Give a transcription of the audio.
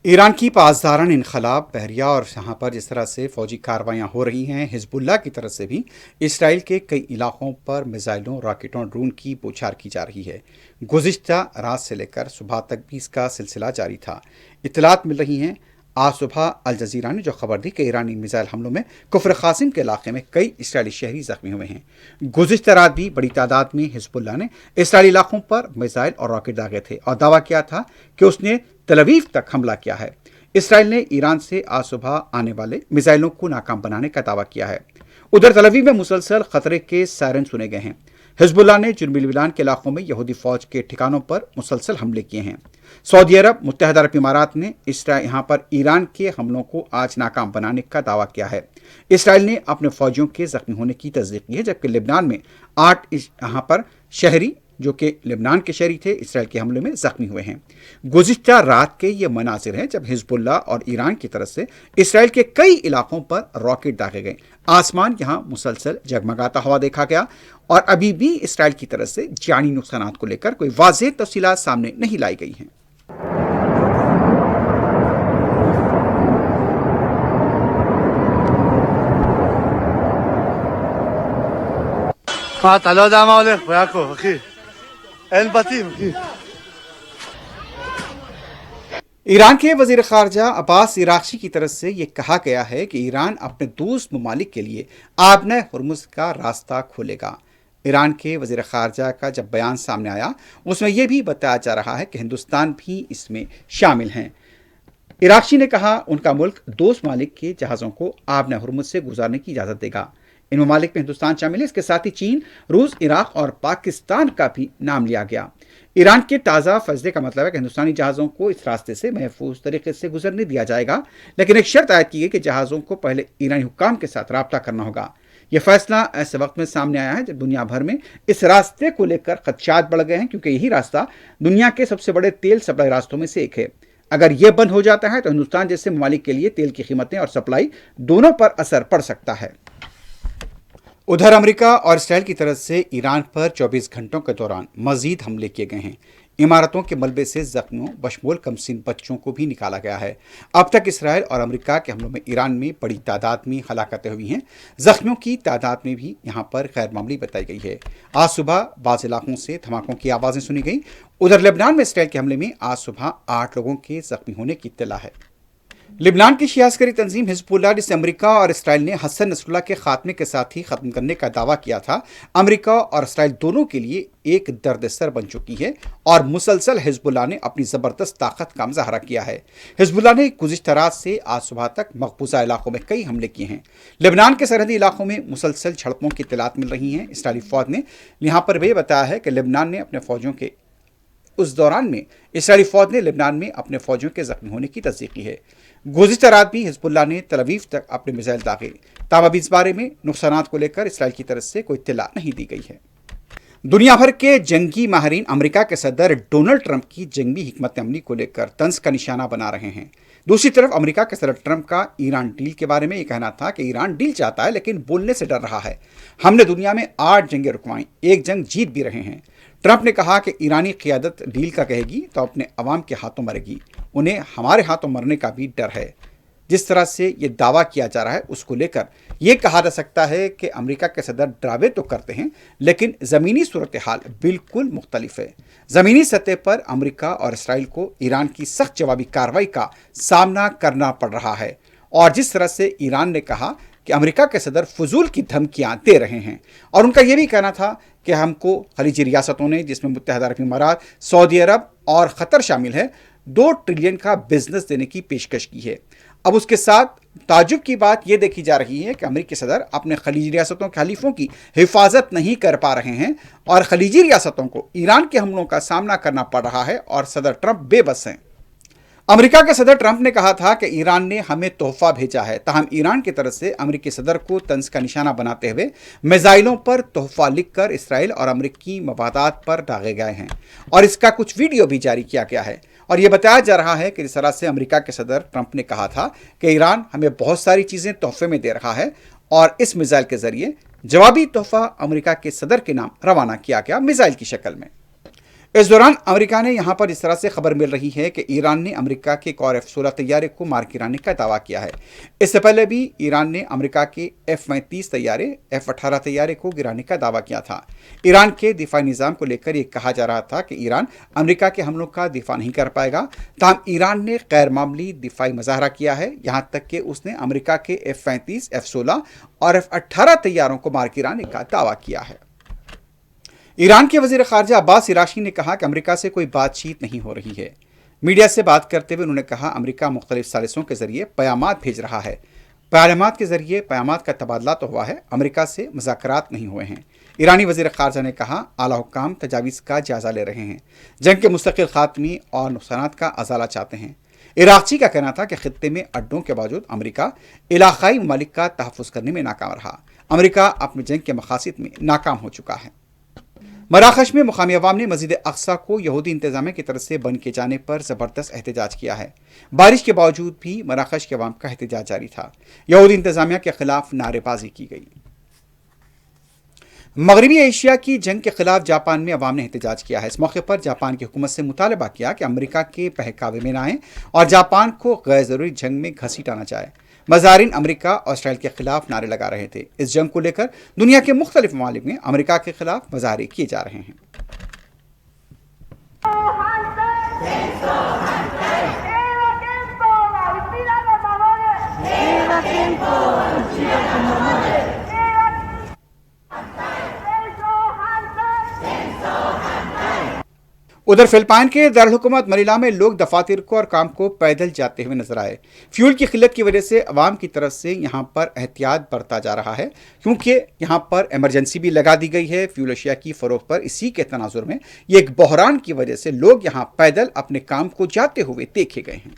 Iran की पासदारान इनकलाब बहरिया और यहाँ पर जिस तरह से फौजी कार्रवाइयाँ हो रही हैं, हिजबुल्लाह की तरफ से भी इसराइल के कई इलाकों पर मिसाइलों, रॉकेटों, ड्रोन की बौछार की जा रही है। गुज़िश्ता रात से लेकर सुबह तक भी इसका सिलसिला जारी था। इत्तलात मिल रही हैं। आज सुबह अल जजीरा ने जो खबर दी कि ईरानी मिसाइल हमलों में कुफ्र कासिम के इलाके में कई इसराइली शहरी जख्मी हुए हैं। गुज़िश्ता रात भी बड़ी तादाद में हिजबुल्लाह ने इसराइली इलाकों पर मिसाइल और रॉकेट दागे थे और दावा किया था कि उसने तल अवीव तक हमला किया है। इसराइल ने ईरान से आज सुबह आने वाले मिसाइलों को नाकाम बनाने का दावा किया है। उधर तल अवीव में मुसलसल खतरे के सायरन सुने गए हैं। हिजबुल्लाह ने जुनूबी लिबान के इलाकों में यहूदी फौज के ठिकानों पर मुसलसल हमले किए हैं। सऊदी अरब, मुत्तहदा अरब इमारात ने यहाँ पर ईरान के हमलों को आज नाकाम बनाने का दावा किया है। इसराइल ने अपने फौजियों के जख्मी होने की तस्दीक की है, जबकि लिबनान में 8 यहाँ पर शहरी जो कि लेबनान के शहरी थे इसराइल के हमले में जख्मी हुए हैं। गुज़िश्ता रात के ये मनासिर हैं जब हिजबुल्लाह और ईरान की तरफ से इसराइल के कई इलाकों पर रॉकेट दागे गए। आसमान यहाँ मुसलसल जगमगाता हुआ देखा गया और अभी भी इसराइल की तरफ से जानी नुकसान को लेकर कोई वाज़ेह तफसीलात सामने नहीं लाई गई हैं। אתה לא יודע מה הולך פה, יעקב, אחי. אין בתים, אחי. ईरान के वजीर खारजा अब्बास इराक्ची की तरफ से ये कहा गया है कि ईरान अपने दोस्त ममालिक के लिए आबना हुर्मुज़ का रास्ता खोलेगा। ईरान के वजीर खारजा का जब बयान सामने आया उसमें यह भी बताया जा रहा है कि हिंदुस्तान भी इसमें शामिल हैं। इराक्ची ने कहा उनका मुल्क दोस्त ममालिक के जहाज़ों को आबना हुर्मुज़ से गुजारने की इजाज़त देगा। इन ममालिक में हिंदुस्तान शामिल है। इसके साथ ही चीन, रूस, इराक और पाकिस्तान का भी नाम लिया गया। ईरान के ताज़ा फैसले का मतलब है कि हिंदुस्तानी जहाज़ों को इस रास्ते से महफूज तरीके से गुजरने दिया जाएगा, लेकिन एक शर्त आयद की गई कि जहाज़ों को पहले ईरानी हुक्काम के साथ रब्ता करना होगा। यह फैसला ऐसे वक्त में सामने आया है जब दुनिया भर में इस रास्ते को लेकर खदशात बढ़ गए हैं, क्योंकि यही रास्ता दुनिया के सबसे बड़े तेल सप्लाई रास्तों में से एक है। अगर यह बंद हो जाता है तो हिंदुस्तान जैसे ममालिक के लिए तेल की कीमतें और सप्लाई दोनों पर असर पड़ सकता है। उधर अमेरिका और इसराइल की तरफ से ईरान पर 24 घंटों के दौरान मजीद हमले किए गए हैं। इमारतों के मलबे से जख्मियों बशमूल कमसिन बच्चों को भी निकाला गया है। अब तक इसराइल और अमेरिका के हमलों में ईरान में बड़ी तादाद में हलाकतें हुई हैं। जख्मियों की तादाद में भी यहाँ पर गैर मामूली बताई गई है। आज सुबह बाज़ इलाकों से धमाकों की आवाज़ें सुनी गई। उधर लेबनान में इसराइल के हमले में आज सुबह 8 लोगों के जख्मी होने की इत्तला है। लिबनान की शिया अस्करी तंजीम हिजबुल्लाह, जिसे अमेरिका और इसराइल ने हसन नसरुल्लाह के खात्मे के साथ ही ख़त्म करने का दावा किया था, अमेरिका और इसराइल दोनों के लिए एक दर्द-ए-सर बन चुकी है और मुसलसल हिजबुल्लाह ने अपनी ज़बरदस्त ताकत का मुज़ाहरा किया है। हिजबुल्लाह ने गुज़िश्ता रात से आज सुबह तक मकबूजा इलाकों में कई हमले किए हैं। लेबनान के सरहदी इलाकों में मुसलसल झड़पों की इत्तलात मिल रही हैं। इसराइली फ़ौज ने यहाँ पर भी बताया है कि लेबनान ने अपने फ़ौजियों के उस दौरान में इसराइली फ़ौज ने लेबनान में अपने फ़ौजियों के ज़ख्मी होने की तस्दीक की है। गुज़िश्ता रात भी हिजबुल्लाह ने तल अवीव तक अपने मिसाइल दागे। ताहम अभी इस बारे में नुकसान को लेकर इसराइल की तरफ से कोई इत्तला नहीं दी गई है। दुनिया भर के जंगी माहिरीन अमेरिका के सदर डोनाल्ड ट्रंप की जंगी हिकमत अमली को लेकर तंज का निशाना बना रहे हैं। दूसरी तरफ अमेरिका के सदर ट्रंप का ईरान डील के बारे में ये कहना था कि ईरान डील चाहता है लेकिन बोलने से डर रहा है। हमने दुनिया में 8 जंगें रुकवाई, एक जंग जीत भी रहे हैं। ट्रंप ने कहा कि ईरानी क़ियादत डील का कहेगी तो अपने अवाम के हाथों मरेगी, उन्हें हमारे हाथों मरने का भी डर है। जिस तरह से ये दावा किया जा रहा है उसको लेकर यह कहा जा सकता है कि अमेरिका के सदर दावे तो करते हैं लेकिन ज़मीनी सूरत हाल बिल्कुल मुख्तलिफ है। ज़मीनी सतह पर अमेरिका और इसराइल को ईरान की सख्त जवाबी कार्रवाई का सामना करना पड़ रहा है और जिस तरह से ईरान ने कहा कि अमेरिका के सदर फजूल की धमकियां दे रहे हैं और उनका यह भी कहना था कि हमको खलीजी रियासतों ने, जिसमें मुत्तहदा अरब इमारात, सऊदी अरब और क़तर शामिल है, 2 ट्रिलियन का बिजनेस देने की पेशकश की है। अब उसके साथ ताजुब की बात यह देखी जा रही है कि अमेरिकी सदर अपने खलीजी रियासतों के हलीफों की हिफाजत नहीं कर पा रहे हैं और खलीजी रियासतों को ईरान के हमलों का सामना करना पड़ रहा है और सदर ट्रंप बेबस हैं। अमेरिका के सदर ट्रंप ने कहा था कि ईरान ने हमें तोहफा भेजा है, ताहम ईरान की तरफ से अमेरिकी सदर को तंज का निशाना बनाते हुए मिसाइलों पर तोहफा लिखकर इसराइल और अमेरिकी मफादात पर दागे गए हैं और इसका कुछ वीडियो भी जारी किया गया है। और यह बताया जा रहा है कि इस तरह से अमेरिका के सदर ट्रंप ने कहा था कि ईरान हमें बहुत सारी चीज़ें तोहफे में दे रहा है और इस मिसाइल के ज़रिए जवाबी तोहफा अमेरिका के सदर के नाम रवाना किया गया मिसाइल की शक्ल में। इस दौरान अमेरिका ने यहां पर इस तरह से खबर मिल रही है कि ईरान ने अमेरिका के एक और F-16 तैयारे को मार गिराने का दावा किया है। इससे पहले भी ईरान ने अमेरिका के F-35 तैयारे, F-18 तैयारे को गिराने का दावा किया था। ईरान के दिफाई निज़ाम को लेकर यह कहा जा रहा था कि ईरान अमेरिका के हमलों का दिफा नहीं कर पाएगा। ताहम ईरान ने गैर मामूली दिफाई मुजाहरा किया है, यहाँ तक कि उसने अमेरिका के F-35, F-16 और F-18 तैयारों को मार गिराने का दावा किया है। ईरान के वजीर खारजा अब्बास इराक्ची ने कहा कि अमेरिका से कोई बातचीत नहीं हो रही है। मीडिया से बात करते हुए उन्होंने कहा, अमेरिका मुख्तलिफ सालिसों के जरिए पयामात भेज रहा है। पयामात के जरिए पयामात का तबादला तो हुआ है, अमेरिका से मुज़ाकरात नहीं हुए हैं। ईरानी वजीर खारजा ने कहा, आला हुक्काम तजावीज़ का जायजा ले रहे हैं, जंग के मुस्तकिल खात्मे और नुकसानात का अजाला चाहते हैं। इराक्ची का कहना था कि खित्ते में अड्डों के बावजूद अमेरिका इलाकाई ममालिक का तहफ़्फ़ुज़ करने में नाकाम रहा। अमेरिका अपने जंग के मकासद में नाकाम हो चुका है। मराकश में मुकामी अवाम ने मस्जिद अक्सा को यहूदी इंतजामिया की तरफ से बंद किए जाने पर ज़बरदस्त एहतजाज किया है। बारिश के बावजूद भी मराकश के अवाम का एहतजाज जारी था। यहूदी इंतजामिया के खिलाफ नारेबाजी की गई। मगरबी एशिया की जंग के खिलाफ जापान में अवाम ने एहतजाज किया है। इस मौके पर जापान की हुकूमत से मुतालबा किया कि अमेरिका के बहकावे में न आए और जापान को गैर ज़रूरी जंग में घसीटा न जाए। मज़ारिन अमेरिका और इसराइल के खिलाफ नारे लगा रहे थे। इस जंग को लेकर दुनिया के मुख्तलिफ ममालिक में अमेरिका के खिलाफ मुजाहरे किए जा रहे हैं। उधर फिलिपाइन के दारुल हुकूमत मनीला में लोग दफातर को और काम को पैदल जाते हुए नजर आए। फ्यूल की किल्लत की वजह से अवाम की तरफ से यहाँ पर एहतियात बरता जा रहा है, क्योंकि यहाँ पर इमरजेंसी भी लगा दी गई है फ्यूल अशिया की फरोख्त पर। इसी के तनाजुर में ये एक बहरान की वजह से लोग यहाँ पैदल अपने काम को जाते हुए देखे गए हैं।